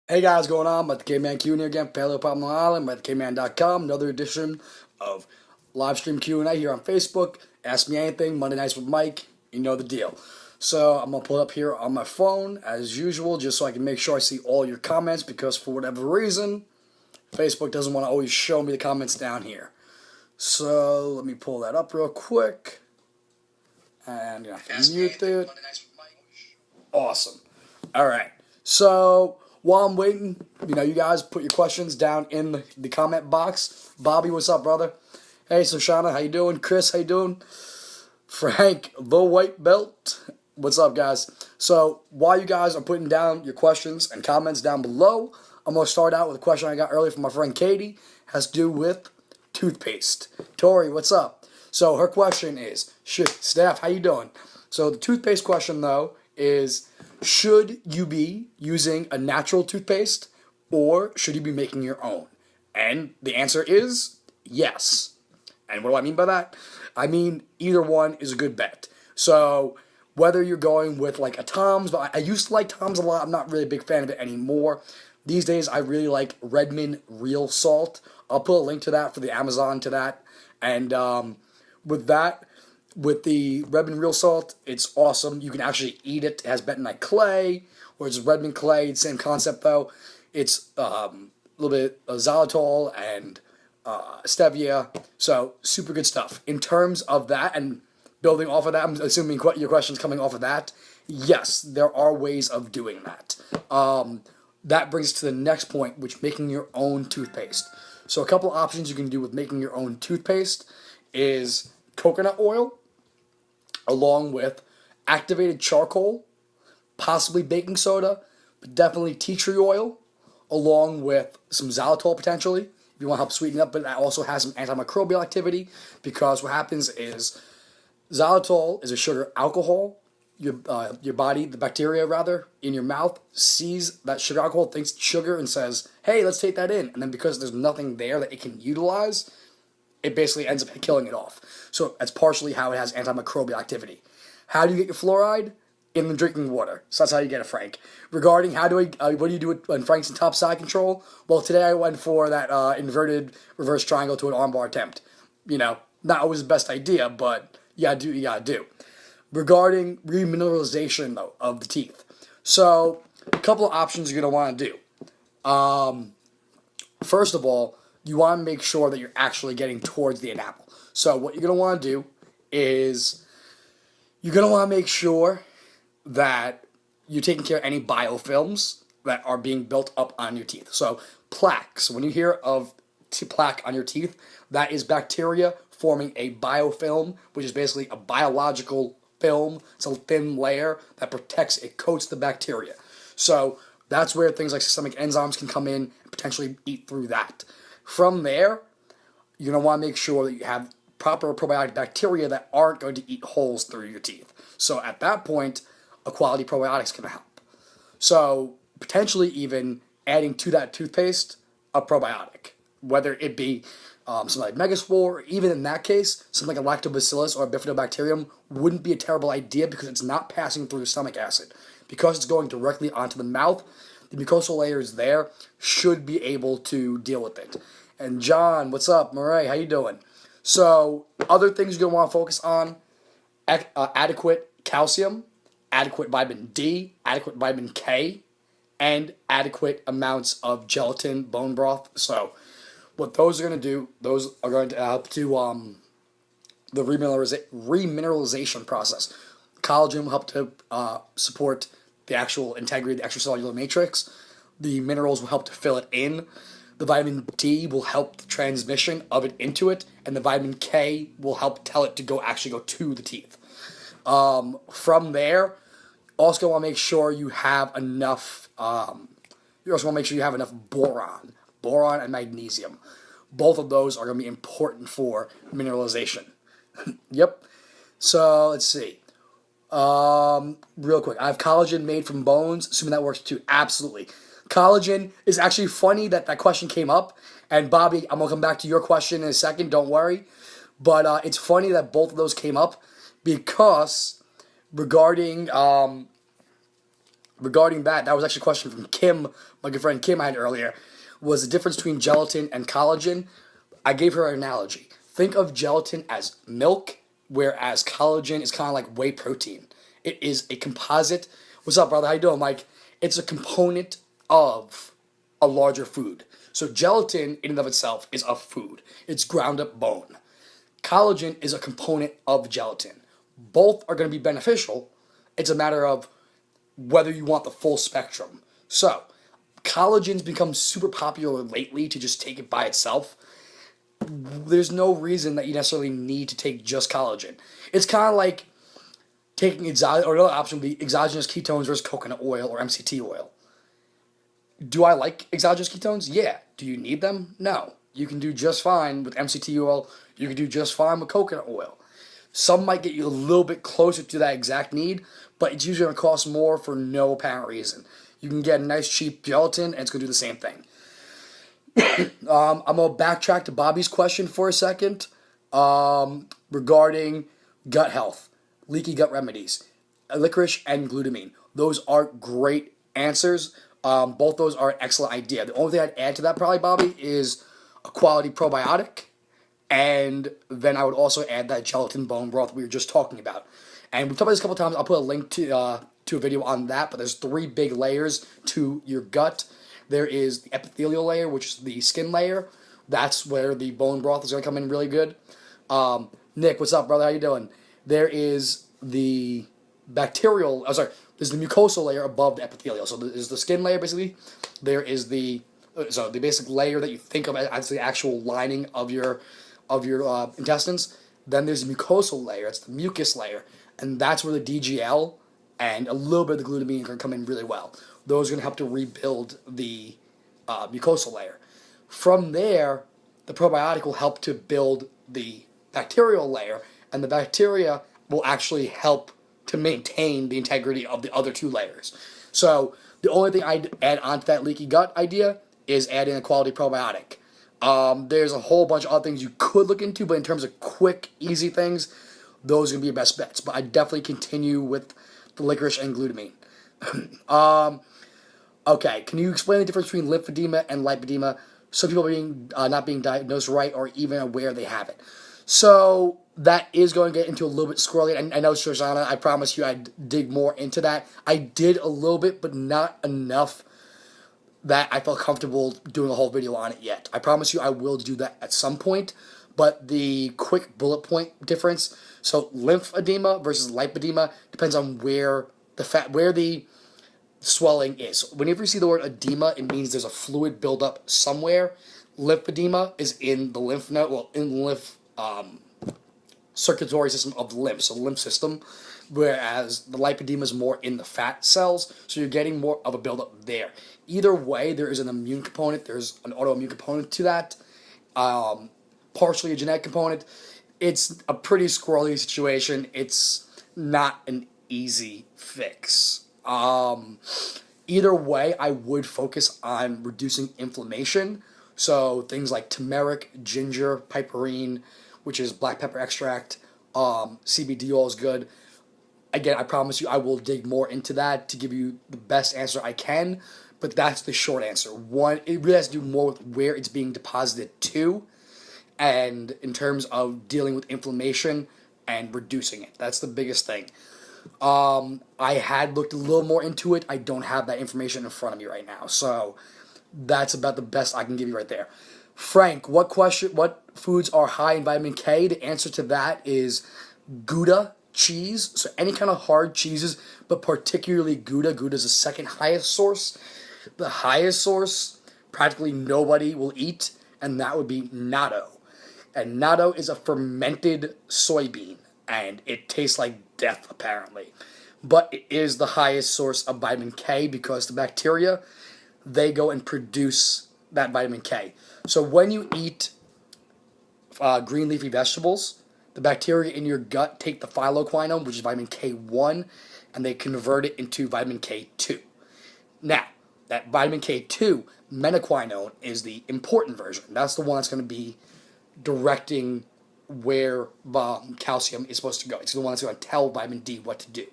Hey guys, what's going on? I'm at the K-Man Q&A again, Paleo Pop Long Island, at thekman.com. Another edition of Livestream Q&A here on Facebook. Ask me anything, Monday nights with Mike, you know the deal. So I'm going to pull it up here on my phone, as usual, just so I can make sure I see all your comments, because for whatever reason, Facebook doesn't want to always show me the comments down here. So let me pull that up real quick. And I can mute it. Awesome. All right. So while I'm waiting, you guys put your questions down in the comment box. Bobby, what's up, brother? Hey, Shoshana, how you doing? Chris, how you doing? Frank, the white belt. What's up, guys? So while you guys are putting down your questions and comments down below, I'm going to start out with a question I got earlier from my friend Katie. It has to do with toothpaste. Tori, what's up? So her question is, Steph, how you doing? So the toothpaste question, though, is should you be using a natural toothpaste or should you be making your own? And the answer is yes. And what do I mean by that? I mean either one is a good bet. So whether you're going with like a Tom's, but I used to like Tom's a lot. I'm not really a big fan of it anymore. These days I really like Redmond Real Salt. I'll put a link to that for the Amazon to that. And with that, with the Redmond Real Salt, it's awesome. You can actually eat it. It has bentonite clay, or it's Redmond clay. Same concept though. It's a little bit of xylitol and stevia. So super good stuff. In terms of that and building off of that, I'm assuming your question's coming off of that. Yes, there are ways of doing that. That brings us to the next point, which making your own toothpaste. So a couple of options you can do with making your own toothpaste is coconut oil, along with activated charcoal, possibly baking soda, but definitely tea tree oil, along with some xylitol potentially, if you want to help sweeten it up, but that also has some antimicrobial activity, because what happens is xylitol is a sugar alcohol. Your body, the bacteria rather, in your mouth sees that sugar alcohol, thinks it's sugar, and says, hey, let's take that in. And then because there's nothing there that it can utilize, it basically ends up killing it off. So that's partially how it has antimicrobial activity. How do you get your fluoride? In the drinking water. So that's how you get it, Frank. Regarding what do you do when Frank's in top side control? Well, today I went for that inverted reverse triangle to an armbar attempt. Not always the best idea, but you gotta do. Regarding remineralization, though, of the teeth. So, a couple of options you're going to want to do. First of all, you want to make sure that you're actually getting towards the enamel. So what you're going to want to do is you're going to want to make sure that you're taking care of any biofilms that are being built up on your teeth. So plaque. So when you hear of plaque on your teeth, that is bacteria forming a biofilm, which is basically a biological film. It's a thin layer that protects, it coats the bacteria. So that's where things like systemic enzymes can come in and potentially eat through that. From there, you're going to want to make sure that you have proper probiotic bacteria that aren't going to eat holes through your teeth. So at that point, a quality probiotic is going to help. So potentially even adding to that toothpaste a probiotic, whether it be something like Megaspore, or even in that case, something like a lactobacillus or a bifidobacterium wouldn't be a terrible idea because it's not passing through the stomach acid. Because it's going directly onto the mouth, the mucosal layers there should be able to deal with it. And John, what's up? Murray, how you doing? So, other things you're going to want to focus on, adequate calcium, adequate vitamin D, adequate vitamin K, and adequate amounts of gelatin, bone broth. So, what those are going to do, those are going to help to the remineralization process. Collagen will help to support the actual integrity of the extracellular matrix. The minerals will help to fill it in. The vitamin D will help the transmission of it into it, and the vitamin K will help tell it to actually go to the teeth. From there, also want to make sure you have enough. You also want to make sure you have enough boron and magnesium. Both of those are going to be important for mineralization. Yep. So let's see. Real quick, I have collagen made from bones. Assuming that works too. Absolutely. Collagen is actually funny that question came up. And Bobby, I'm going to come back to your question in a second. Don't worry. But it's funny that both of those came up because regarding that was actually a question from Kim, my good friend Kim had earlier, was the difference between gelatin and collagen. I gave her an analogy. Think of gelatin as milk, whereas collagen is kind of like whey protein. It is a composite. What's up, brother? How you doing, Mike? It's a component of a larger food. So gelatin, in and of itself, is a food. It's ground up bone. Collagen is a component of gelatin. Both are going to be beneficial. It's a matter of whether you want the full spectrum. So, collagen's become super popular lately to just take it by itself. There's no reason that you necessarily need to take just collagen. It's kind of like taking or another option would be exogenous ketones versus coconut oil or MCT oil. Do I like exogenous ketones? Yeah. Do you need them? No. You can do just fine with MCT oil. You can do just fine with coconut oil. Some might get you a little bit closer to that exact need, but it's usually going to cost more for no apparent reason. You can get a nice cheap gelatin, and it's going to do the same thing. I'm going to backtrack to Bobby's question for a second regarding gut health, leaky gut remedies, licorice and glutamine. Those are great answers. Both those are an excellent idea. The only thing I'd add to that probably, Bobby, is a quality probiotic. And then I would also add that gelatin bone broth we were just talking about. And we've talked about this a couple times. I'll put a link to a video on that. But there's 3 big layers to your gut. There is the epithelial layer, which is the skin layer. That's where the bone broth is going to come in really good. Nick, what's up, brother? How you doing? There is the there's the mucosal layer above the epithelial. So there's the skin layer, basically. There is the basic layer that you think of as the actual lining of your intestines. Then there's the mucosal layer. It's the mucus layer. And that's where the DGL and a little bit of the glutamine are going to come in really well. Those are going to help to rebuild the mucosal layer. From there, the probiotic will help to build the bacterial layer, and the bacteria will actually help to maintain the integrity of the other 2 layers. So the only thing I'd add on to that leaky gut idea is adding a quality probiotic. There's a whole bunch of other things you could look into, but in terms of quick, easy things, those are going to be your best bets. But I definitely continue with the licorice and glutamine. Okay, can you explain the difference between lymphedema and lipedema? Some people are not being diagnosed right or even aware they have it. So that is going to get into a little bit squirrely. I know, Shoshana, I promised you I'd dig more into that. I did a little bit, but not enough that I felt comfortable doing a whole video on it yet. I promise you I will do that at some point, but the quick bullet point difference, so lymphedema versus lipedema depends on where the swelling is. Whenever you see the word edema, it means there's a fluid buildup somewhere. Lymphedema is in the lymph node, in the lymph circulatory system of the lymph, so lymph system, whereas the lipedema is more in the fat cells, so you're getting more of a buildup there. Either way, there is an immune component, there's an autoimmune component to that, partially a genetic component. It's a pretty squirrely situation. It's not an easy fix. Either way, I would focus on reducing inflammation, so things like turmeric, ginger, piperine, which is black pepper extract, CBD oil is good. Again, I promise you I will dig more into that to give you the best answer I can, but that's the short answer. One, it really has to do more with where it's being deposited to, and in terms of dealing with inflammation and reducing it. That's the biggest thing. I had looked a little more into it. I don't have that information in front of me right now, so that's about the best I can give you right there. Frank, what foods are high in vitamin K? The answer to that is Gouda cheese, so any kind of hard cheeses, but particularly Gouda. Gouda is the second highest source. The highest source practically nobody will eat, and that would be natto. And natto is a fermented soybean, and it tastes like death apparently. But it is the highest source of vitamin K because the bacteria, they go and produce that vitamin K. So when you eat green leafy vegetables, the bacteria in your gut take the phyloquinone, which is vitamin K1, and they convert it into vitamin K2. Now, that vitamin K2, menaquinone, is the important version. That's the one that's going to be directing where calcium is supposed to go. It's the one that's going to tell vitamin D what to do.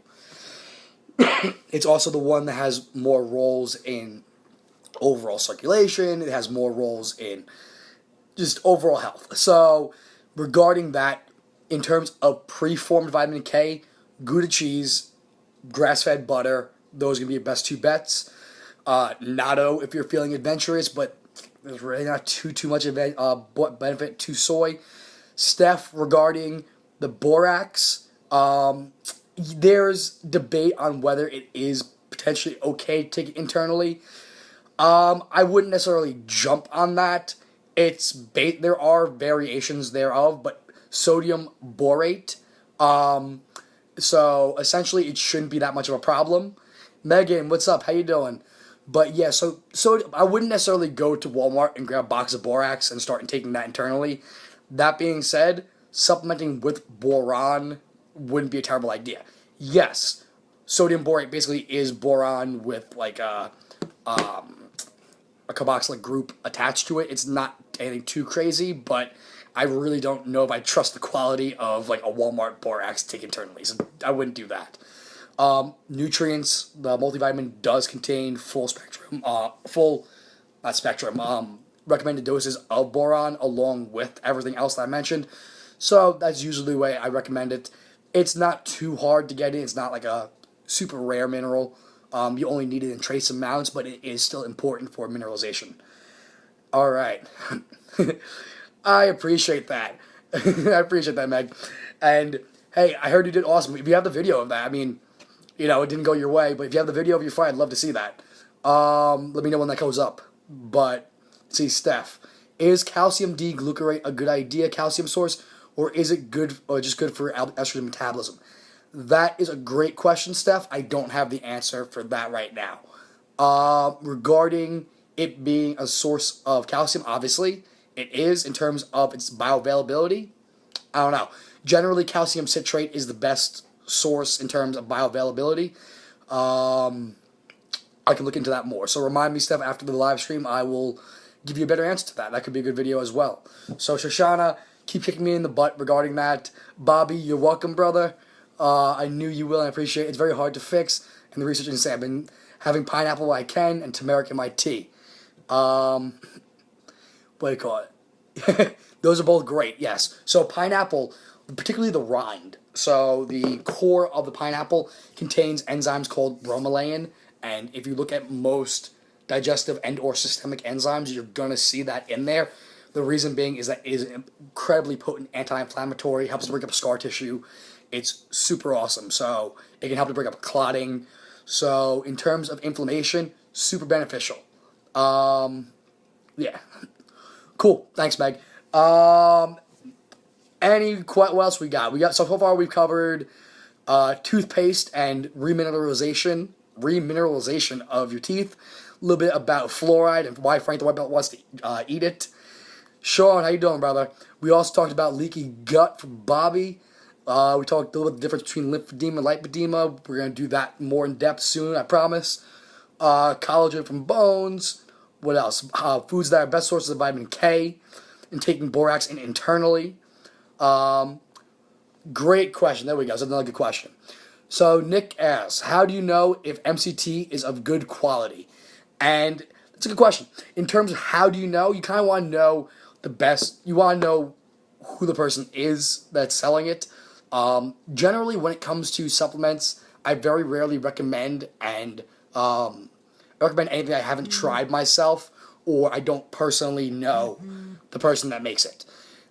It's also the one that has more roles in overall circulation. It has more roles in just overall health. So regarding that, in terms of preformed vitamin K, Gouda cheese, grass-fed butter, those are going to be your best two bets. Natto if you're feeling adventurous, but there's really not too much benefit to soy. Steph, regarding the borax, there's debate on whether it is potentially okay to take it internally. I wouldn't necessarily jump on that. There are variations thereof, but sodium borate. So essentially, it shouldn't be that much of a problem. Megan, what's up? How you doing? But yeah, so I wouldn't necessarily go to Walmart and grab a box of borax and start taking that internally. That being said, supplementing with boron wouldn't be a terrible idea. Yes, sodium borate basically is boron with like a carboxylic group attached to it. It's not anything too crazy, but I really don't know if I trust the quality of like a Walmart borax take internally, so I wouldn't do that. Nutrients, the multivitamin does contain recommended doses of boron along with everything else that I mentioned. So that's usually the way I recommend it. It's not too hard to get in. It's not like a super rare mineral. You only need it in trace amounts, but it is still important for mineralization. All right. I appreciate that. I appreciate that, Meg. And hey, I heard you did awesome. If you have the video of that, I mean, it didn't go your way, but if you have the video of your fight, I'd love to see that. Let me know when that goes up. But, see, Steph, is calcium D-glucarate a good idea, calcium source, or is it good, or just good for estrogen metabolism? That is a great question, Steph. I don't have the answer for that right now. Regarding it being a source of calcium, obviously, it is in terms of its bioavailability. I don't know. Generally, calcium citrate is the best source in terms of bioavailability. I can look into that more. So remind me, Steph, after the live stream, I will give you a better answer to that. That could be a good video as well. So Shoshana, keep kicking me in the butt regarding that. Bobby, you're welcome, brother. I knew you will, and I appreciate it. It's very hard to fix. And the research can say I've been having pineapple when I can and turmeric in my tea. What do you call it? Those are both great, yes. So pineapple, particularly the rind. So the core of the pineapple contains enzymes called bromelain, and if you look at most digestive and or systemic enzymes, you're going to see that in there. The reason being is that it is an incredibly potent anti-inflammatory, helps to break up scar tissue. It's super awesome. So it can help to break up clotting. So in terms of inflammation, super beneficial. Yeah. Cool. Thanks, Meg. What else we got? So far we've covered toothpaste and remineralization of your teeth. A little bit about fluoride and why Frank the White Belt wants to eat it. Sean, how you doing, brother? We also talked about leaky gut for Bobby. We talked a little bit the difference between lymphedema and lipedema. We're going to do that more in depth soon, I promise. Collagen from bones. What else? Foods that are best sources of vitamin K. And taking borax in internally. Great question. There we go. That's another good question. So Nick asks, how do you know if MCT is of good quality? And that's a good question. In terms of how do you know, you kind of want to know the best. You want to know who the person is that's selling it. Generally, when it comes to supplements, I very rarely recommend anything I haven't tried myself or I don't personally know the person that makes it.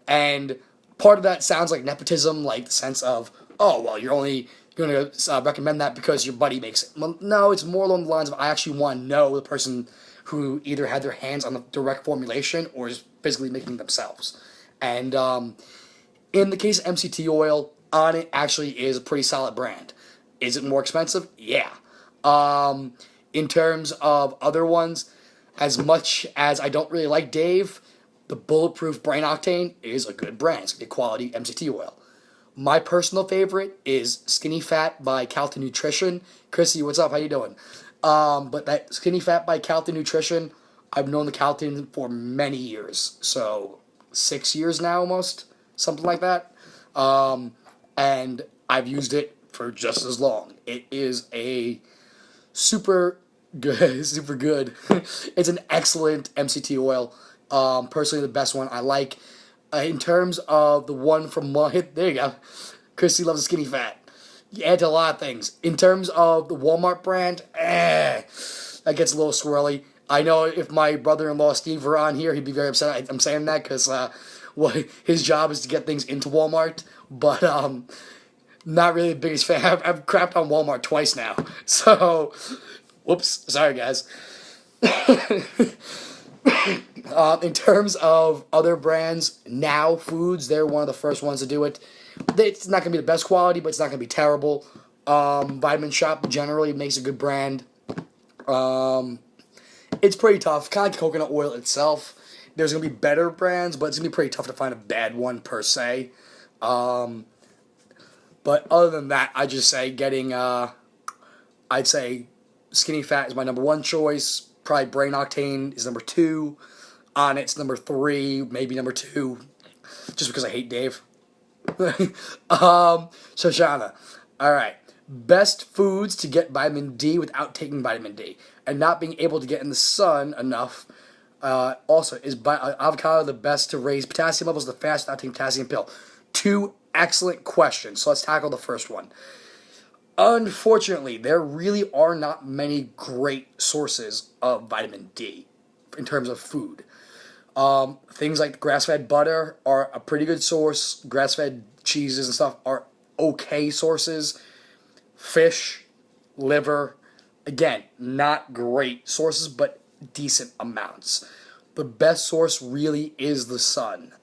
And part of that sounds like nepotism, like the sense of, oh, well, you're only going to recommend that because your buddy makes it. Well, no, it's more along the lines of I actually want to know the person who either had their hands on the direct formulation or is physically making themselves. And in the case of MCT oil, Onnit actually is a pretty solid brand. Is it more expensive? Yeah. In terms of other ones, as much as I don't really like Dave, the Bulletproof Brain Octane is a good brand. It's a good quality MCT oil. My personal favorite is Skinny Fat by Calta Nutrition. Chrissy, what's up? How you doing? But that Skinny Fat by Calta Nutrition, I've known the Calton for many years. So 6 years now almost, something like that. And I've used it for just as long. It is a super Good, super good. It's an excellent MCT oil. Personally, the best one I like. In terms of the one from there you go. Christy loves a skinny fat. You add to a lot of things. In terms of the Walmart brand, that gets a little swirly. I know if my brother-in-law Steve were on here, he'd be very upset. I'm saying that because well, his job is to get things into Walmart. But not really the biggest fan. I've crapped on Walmart twice now. So, whoops. Sorry, guys. In terms of other brands, Now Foods, they're one of the first ones to do it. It's not going to be the best quality, but it's not going to be terrible. Vitamin Shop generally makes a good brand. It's pretty tough. Kind of like coconut oil itself. There's going to be better brands, but it's going to be pretty tough to find a bad one per se. But other than that, I just say I'd say Skinny Fat is my number one choice. Probably Brain Octane is number two. Onnit's number three, maybe number two, just because I hate Dave. Shoshana. All right. Best foods to get vitamin D without taking vitamin D and not being able to get in the sun enough. Also, is avocado the best to raise potassium levels the fast without taking potassium pill? Two excellent questions. So let's tackle the first one. Unfortunately, there really are not many great sources of vitamin D in terms of food. Things like grass-fed butter are a pretty good source. Grass-fed cheeses and stuff are okay sources. Fish, liver, again, not great sources, but decent amounts. The best source really is the sun.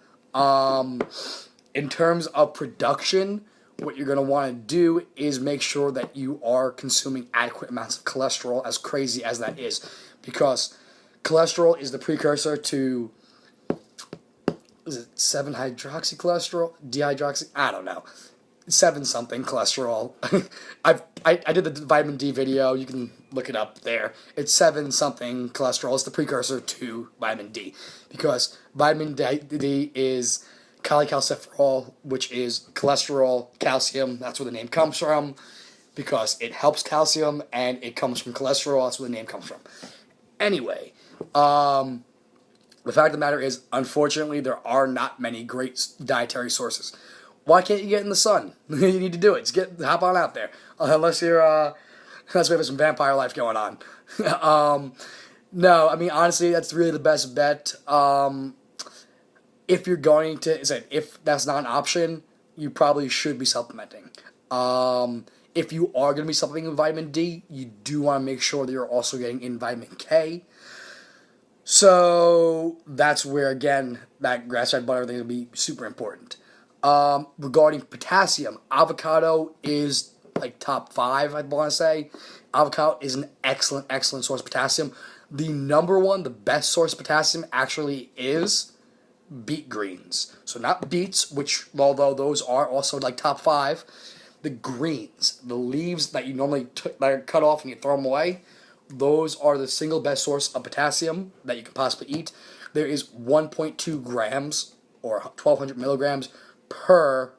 In terms of production, what you're going to want to do is make sure that you are consuming adequate amounts of cholesterol, as crazy as that is. Because cholesterol is the precursor to, is it 7-hydroxycholesterol? Dehydroxy? I don't know. 7-something cholesterol. I did the vitamin D video. You can look it up there. It's 7-something cholesterol. It's the precursor to vitamin D. Because vitamin D is cholecalciferol, which is cholesterol, calcium. That's where the name comes from. Because it helps calcium and it comes from cholesterol. That's where the name comes from. Anyway, the fact of the matter is, unfortunately, there are not many great dietary sources. Why can't you get in the sun? You need to do it. Just hop on out there. Unless you're, unless we have some vampire life going on. No, I mean, honestly, that's really the best bet. If you're going to, if that's not an option, you probably should be supplementing. If you are going to be supplementing with vitamin D, you do want to make sure that you're also getting in vitamin K. So that's where, again, that grass-fed butter thing will be super important. Regarding potassium, avocado is like top 5, I'd want to say. Avocado is an excellent, excellent source of potassium. The number one, the best source of potassium actually is beet greens. So not beets, which, although those are also like top 5, the greens, the leaves that you normally that are cut off and you throw them away, those are the single best source of potassium that you can possibly eat. There is 1.2 grams or 1,200 milligrams per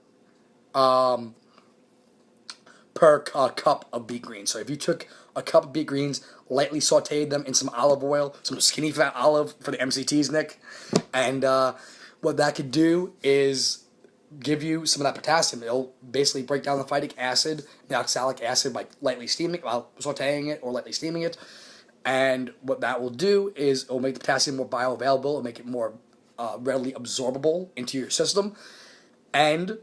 cup of beet greens. So if you took a cup of beet greens, lightly sauteed them in some olive oil, some skinny fat olive for the MCTs, Nick, and what that could do is give you some of that potassium. It'll basically break down the phytic acid, the oxalic acid, by lightly steaming, while sauteing it or lightly steaming it. And what that will do is it will make the potassium more bioavailable and make it more readily absorbable into your system. And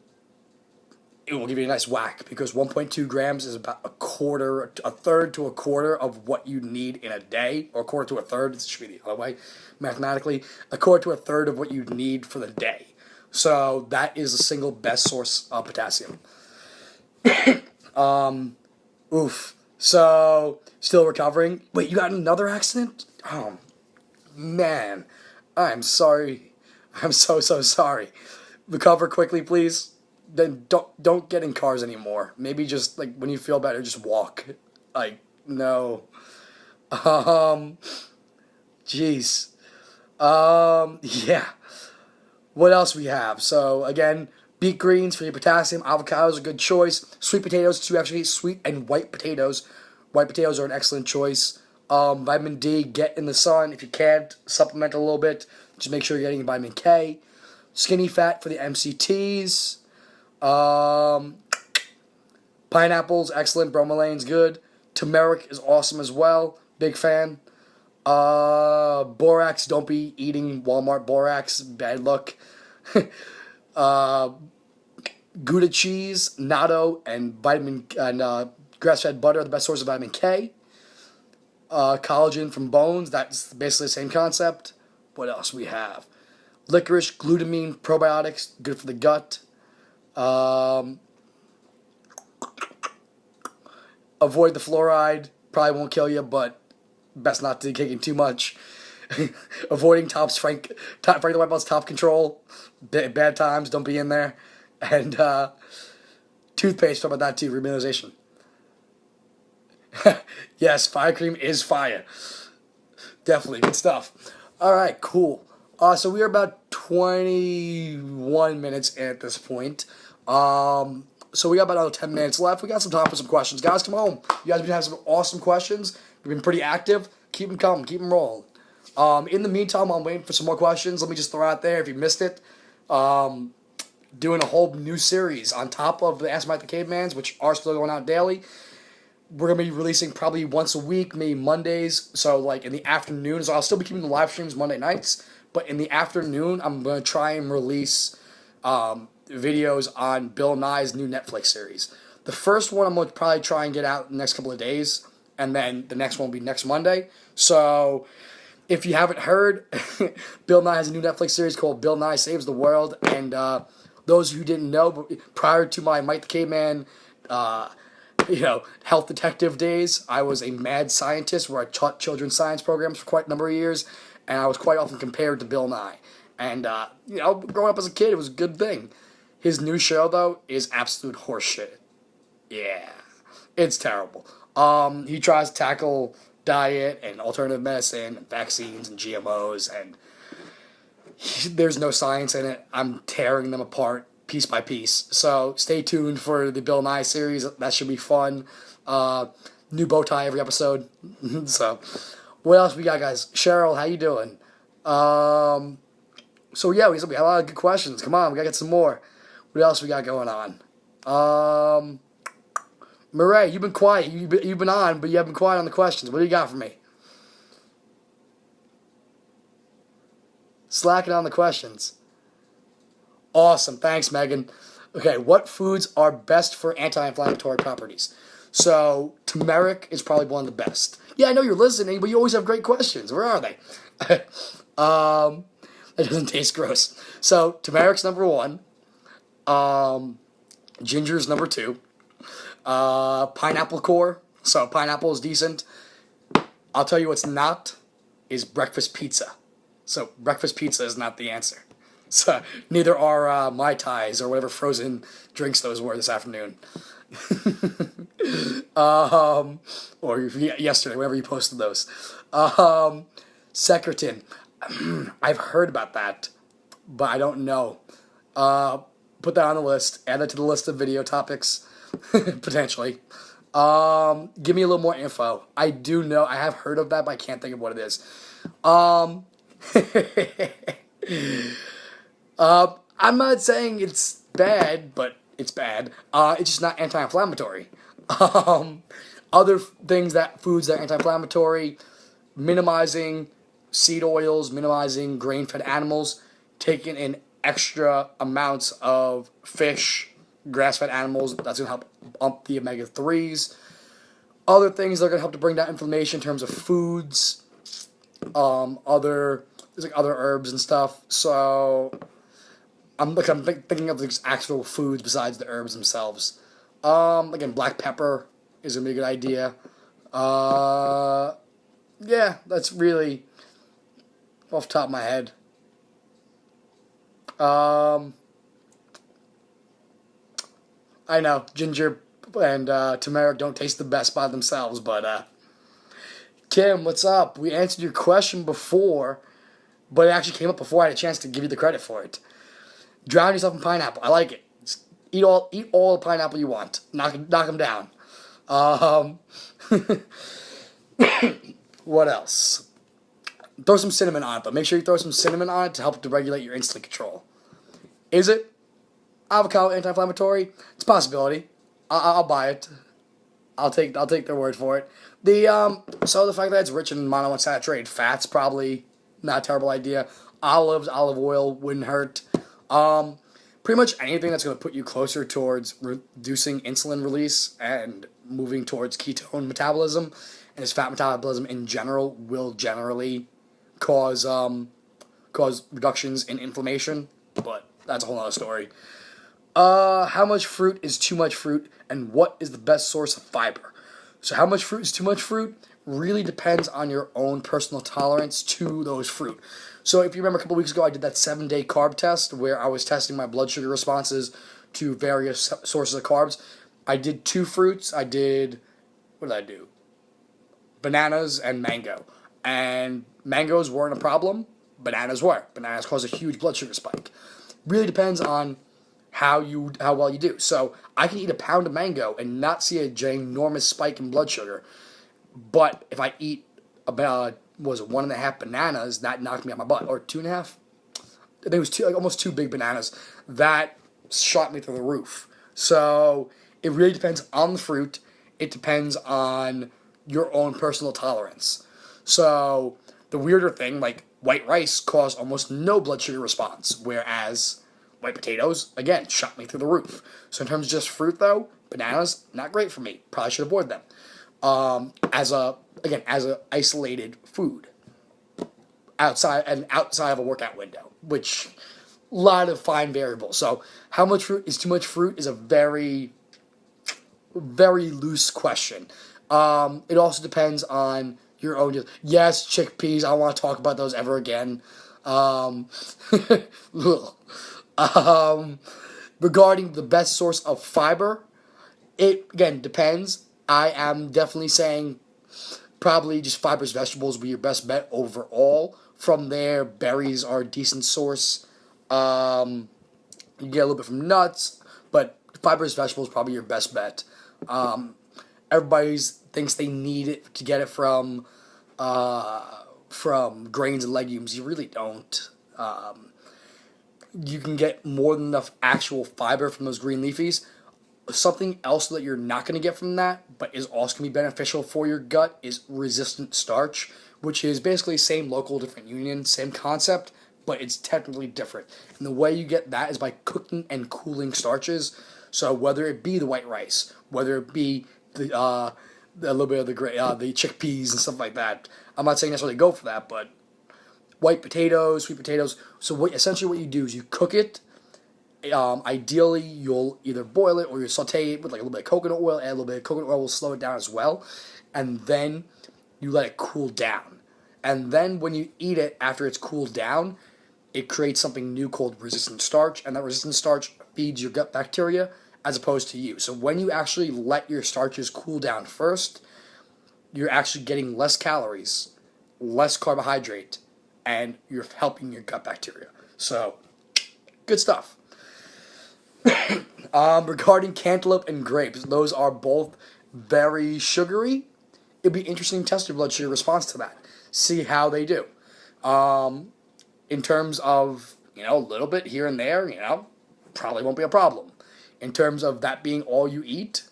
it will give you a nice whack, because 1.2 grams is about a third to a quarter of what you need in a day, or a quarter to a third, it should be the other way, mathematically, a quarter to a third of what you need for the day. So that is the single best source of potassium. So, still recovering. Wait, you got another accident? Oh, man. I'm sorry. I'm so sorry. Recover quickly, please. Then don't get in cars anymore. Maybe just, like, when you feel better, just walk. Like, no. Jeez. Yeah. What else we have? So, again, beet greens for your potassium. Avocados are a good choice. Sweet potatoes, too, actually. Sweet and white potatoes. White potatoes are an excellent choice. Vitamin D, get in the sun. If you can't, supplement a little bit. Just make sure you're getting vitamin K. Skinny fat for the MCTs. Pineapples, excellent. Bromelaine's good. Turmeric is awesome as well. Big fan. Borax, don't be eating Walmart borax. Bad luck. Gouda cheese, natto, and grass-fed butter are the best source of vitamin K. Collagen from bones, that's basically the same concept. What else we have? Licorice, glutamine, probiotics, good for the gut. Avoid the fluoride, probably won't kill you, but best not to take in too much. Avoiding Frank the White Belt's top control. Bad times, don't be in there. And toothpaste, talk about that too, remineralization. Yes, fire cream is fire. Definitely, good stuff. Alright, cool. So we are about 21 minutes in at this point. So we got about another 10 minutes left. We got some time for some questions. Guys, come home. You guys have been having some awesome questions. You've been pretty active. Keep them coming. Keep them rolling. In the meantime, I'm waiting for some more questions. Let me just throw out there, if you missed it, doing a whole new series on top of the Ask Mike the Cavemans, which are still going out daily. We're going to be releasing probably once a week, maybe Mondays. So, like, in the afternoon. So I'll still be keeping the live streams Monday nights. But in the afternoon, I'm going to try and release videos on Bill Nye's new Netflix series. The first one I'm going to probably try and get out in the next couple of days. And then the next one will be next Monday. So if you haven't heard, Bill Nye has a new Netflix series called Bill Nye Saves the World. And those who didn't know, prior to my Mike the Caveman health detective days, I was a mad scientist where I taught children's science programs for quite a number of years, and I was quite often compared to Bill Nye. And, growing up as a kid, it was a good thing. His new show, though, is absolute horseshit. Yeah, it's terrible. He tries to tackle diet and alternative medicine and vaccines and GMOs, and there's no science in it. I'm tearing them apart piece by piece. So stay tuned for the Bill Nye series. That should be fun. New bow tie every episode. So what else we got, guys? Cheryl, how you doing? So yeah, we got a lot of good questions. Come on, we gotta get some more. What else we got going on? Murray, you've been quiet. You've been on, but you haven't been quiet on the questions. What do you got for me? Slacking on the questions. Awesome. Thanks, Megan. Okay, what foods are best for anti-inflammatory properties? So, turmeric is probably one of the best. Yeah, I know you're listening, but you always have great questions. Where are they? That doesn't taste gross. So, turmeric's number one. Ginger's number two. Pineapple core. So, pineapple is decent. I'll tell you what's not, is breakfast pizza. So, breakfast pizza is not the answer. So, neither are Mai Tais or whatever frozen drinks those were this afternoon. Or yesterday, whenever you posted those. Secretin. I've heard about that, but I don't know. Put that on the list. Add that to the list of video topics, potentially. Give me a little more info. I do know. I have heard of that, but I can't think of what it is. I'm not saying it's bad, but it's bad. It's just not anti-inflammatory. Other foods that are anti-inflammatory, minimizing seed oils, minimizing grain-fed animals, taking in extra amounts of fish, grass-fed animals. That's going to help up the omega-3s. Other things that are going to help to bring down inflammation in terms of foods, there's like other herbs and stuff. So I'm thinking of these actual foods besides the herbs themselves. Again, black pepper is gonna be a good idea. Yeah, that's really off the top of my head. I know ginger and turmeric don't taste the best by themselves, but Kim, what's up? We answered your question before, but it actually came up before I had a chance to give you the credit for it. Drown yourself in pineapple. I like it. Just eat all the pineapple you want. Knock them down. What else? Throw some cinnamon on it, but make sure you throw some cinnamon on it to help to regulate your insulin control. Is it avocado anti-inflammatory? It's a possibility. I'll buy it. I'll take their word for it. So the fact that it's rich in monounsaturated fats, probably not a terrible idea. Olive oil wouldn't hurt. Pretty much anything that's going to put you closer towards reducing insulin release and moving towards ketone metabolism, and his fat metabolism in general will generally cause reductions in inflammation. But that's a whole other story. How much fruit is too much fruit, and what is the best source of fiber? So how much fruit is too much fruit really depends on your own personal tolerance to those fruit. So if you remember a couple weeks ago, I did that 7-day carb test where I was testing my blood sugar responses to various sources of carbs. I did 2 fruits. What did I do? Bananas and mango. And mangoes weren't a problem. Bananas were. Bananas cause a huge blood sugar spike. Really depends on how well you do. So I can eat a pound of mango and not see a ginormous spike in blood sugar. But if I eat about 1.5 bananas, that knocked me out my butt, or 2.5. I think it was almost 2 big bananas. That shot me through the roof. So it really depends on the fruit. It depends on your own personal tolerance. So the weirder thing, like white rice, caused almost no blood sugar response, whereas white potatoes, again, shot me through the roof. So in terms of just fruit, though, bananas, not great for me. Probably should avoid them. As a isolated food outside of a workout window, which a lot of fine variables. So how much fruit is too much fruit is a very, very loose question. It also depends on your own. Yes, chickpeas. I don't want to talk about those ever again. Regarding the best source of fiber, it again depends. I am definitely saying probably just fibrous vegetables will be your best bet overall. From there, berries are a decent source. You get a little bit from nuts, but fibrous vegetables probably your best bet. Everybody thinks they need it to get it from grains and legumes. You really don't. You can get more than enough actual fiber from those green leafies. Something else that you're not going to get from that, but is also going to be beneficial for your gut, is resistant starch, which is basically same local, different union, same concept, but it's technically different. And the way you get that is by cooking and cooling starches. So whether it be the white rice, whether it be a little bit of the chickpeas and stuff like that. I'm not saying necessarily go for that, but white potatoes, sweet potatoes. So essentially what you do is you cook it. Ideally, you'll either boil it or you saute it with like a little bit of coconut oil. Add a little bit of coconut oil will slow it down as well. And then you let it cool down. And then when you eat it after it's cooled down, it creates something new called resistant starch. And that resistant starch feeds your gut bacteria as opposed to you. So when you actually let your starches cool down first, you're actually getting less calories, less carbohydrate, and you're helping your gut bacteria. So, good stuff. Regarding cantaloupe and grapes, those are both very sugary. It'd be interesting to test your blood sugar response to that. See how they do. In terms of, a little bit here and there, probably won't be a problem. In terms of that being all you eat,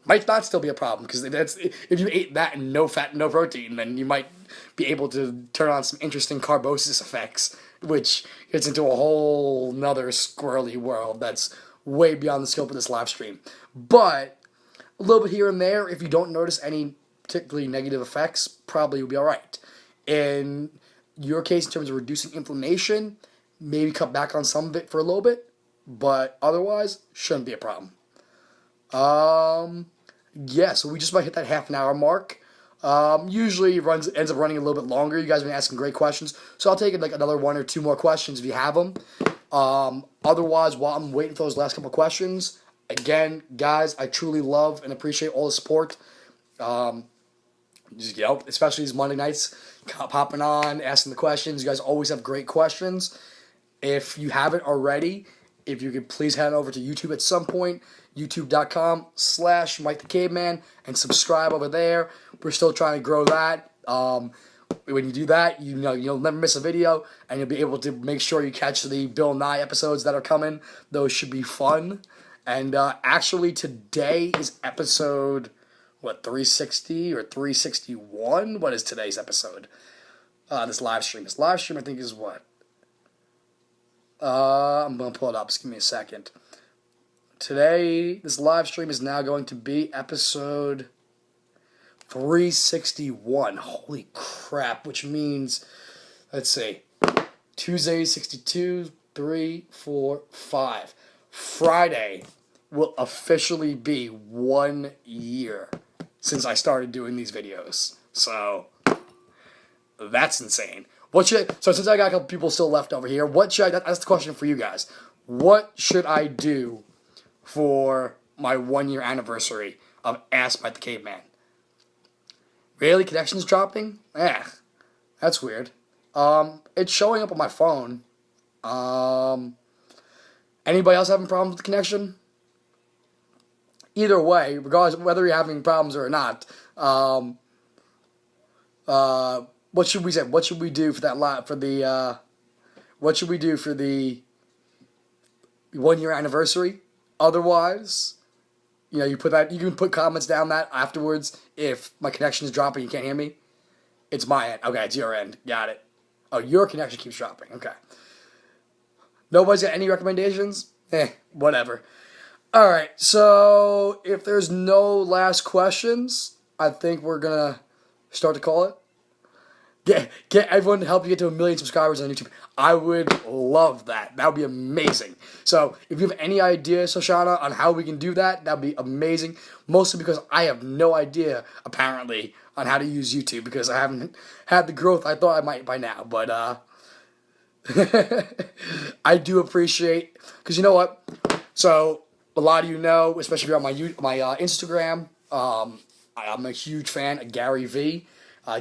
might not still be a problem, because if you ate that and no fat and no protein, then you might be able to turn on some interesting carbosis effects, which gets into a whole nother squirrely world that's way beyond the scope of this live stream. But a little bit here and there, if you don't notice any particularly negative effects, probably you'll be all right. In your case, in terms of reducing inflammation, maybe cut back on some of it for a little bit, but otherwise, shouldn't be a problem. So we just about hit that half an hour mark. Usually ends up running a little bit longer. You guys have been asking great questions, so I'll take another 1 or 2 more questions if you have them. Otherwise, while I'm waiting for those last couple questions, again, guys, I truly love and appreciate all the support. Especially these Monday nights, popping on, asking the questions. You guys always have great questions. If you haven't already, if you could please head over to YouTube at some point, youtube.com/Mike the Caveman, and subscribe over there. We're still trying to grow that. When you do that, you'll never miss a video, and you'll be able to make sure you catch the Bill Nye episodes that are coming. Those should be fun. And actually, today is episode 360 or 361. What is today's episode? This live stream. This live stream, I think, is what? I'm gonna pull it up. Just give me a second. Today, this live stream is now going to be episode 361. Holy crap, which means, let's see, Tuesday 62, 3, 4, 5. Friday will officially be 1 year since I started doing these videos. So, that's insane. So since I got a couple people still left over here, that's the question for you guys. What should I do for my 1 year anniversary of Ask Mike the Caveman? Really? Connection's dropping? That's weird. It's showing up on my phone. Anybody else having problems with the connection? Either way, regardless of whether you're having problems or not, what should we say? What should we do for that what should we do for the 1 year anniversary? Otherwise, you can put comments down that afterwards. If my connection is dropping, you can't hear me. It's my end. Okay, it's your end. Got it. Oh, your connection keeps dropping. Okay. Nobody's got any recommendations? Whatever. All right. So if there's no last questions, I think we're gonna start to call it. Get everyone to help you get to 1 million subscribers on YouTube. I would love that. That would be amazing. So if you have any ideas, Shoshana, on how we can do that, that would be amazing. Mostly because I have no idea, apparently, on how to use YouTube, because I haven't had the growth I thought I might by now. But I do appreciate, because you know what? So a lot of you know, especially if you're on my Instagram, I'm a huge fan of Gary V.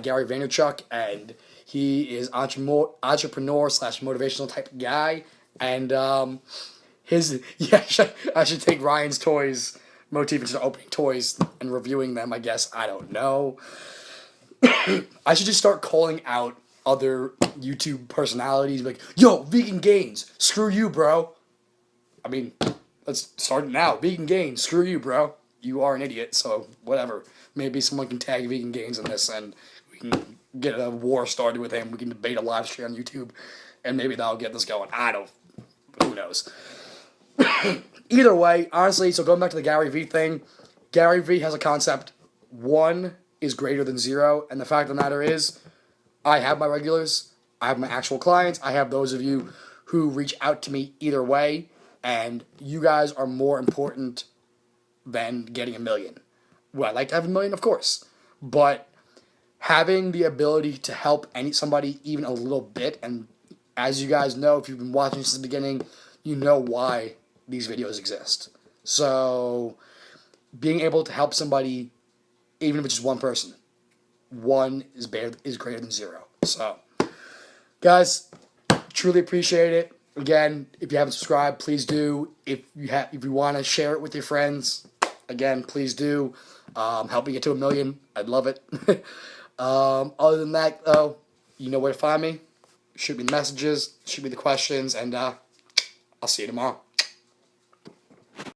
Gary Vaynerchuk, and he is entrepreneur / motivational type of guy, and I should take Ryan's toys motif instead of opening toys and reviewing them. I guess I don't know. I should just start calling out other YouTube personalities like, "Yo, Vegan Gains, screw you, bro." I mean, let's start it now. Vegan Gains, screw you, bro. You are an idiot, so whatever. Maybe someone can tag Vegan Gains in this, and we can get a war started with him. We can debate a live stream on YouTube, and maybe that'll get this going. Who knows? Either way, honestly, so going back to the Gary V thing, Gary V has a concept. 1 is greater than 0, and the fact of the matter is, I have my regulars, I have my actual clients, I have those of you who reach out to me either way, and you guys are more important than getting 1 million. Would I like to have 1 million? Of course. But having the ability to help somebody even a little bit, and as you guys know, if you've been watching since the beginning, you know why these videos exist. So being able to help somebody, even if it's just one person, 1 is greater than 0. So, guys, truly appreciate it. Again, if you haven't subscribed, please do. If you want to share it with your friends, again, please do. Help me get to 1 million. I'd love it. Other than that, though, you know where to find me. Shoot me the messages, shoot me the questions, and I'll see you tomorrow.